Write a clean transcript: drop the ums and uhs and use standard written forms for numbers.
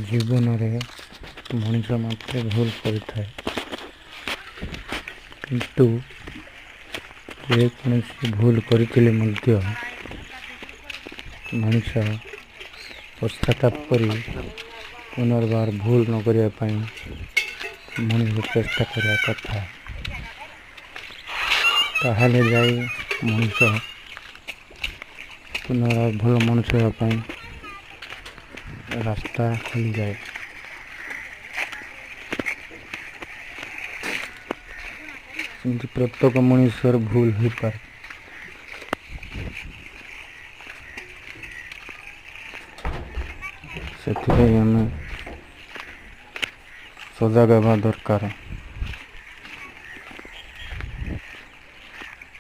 ଜୀବନରେ ମଣିଷ ମାତ୍ରେ ଭୁଲ କରିଥାଏ, କିନ୍ତୁ ଯେକୌଣସି ଭୁଲ କରିଥିଲେ ମଧ୍ୟ ମଣିଷ ପଶ୍ଚାତାପ କରି ପୁନର୍ବାର ଭୁଲ ନ କରିବା ପାଇଁ ମଣିଷ ଚେଷ୍ଟା କରିବା କଥା। ତାହେଲେ ଯାଇ ମଣିଷ ପୁନର୍ବାର ଭଲ ମଣିଷ ହେବା ପାଇଁ ରାସ୍ତା ଖୋଲିଯାଏ। ସେମିତି ପ୍ରତ୍ୟେକ ମଣିଷର ଭୁଲ ହୋଇପାରେ। ସେଥିପାଇଁ ଆମେ ସଜାଗ ହେବା ଦରକାର।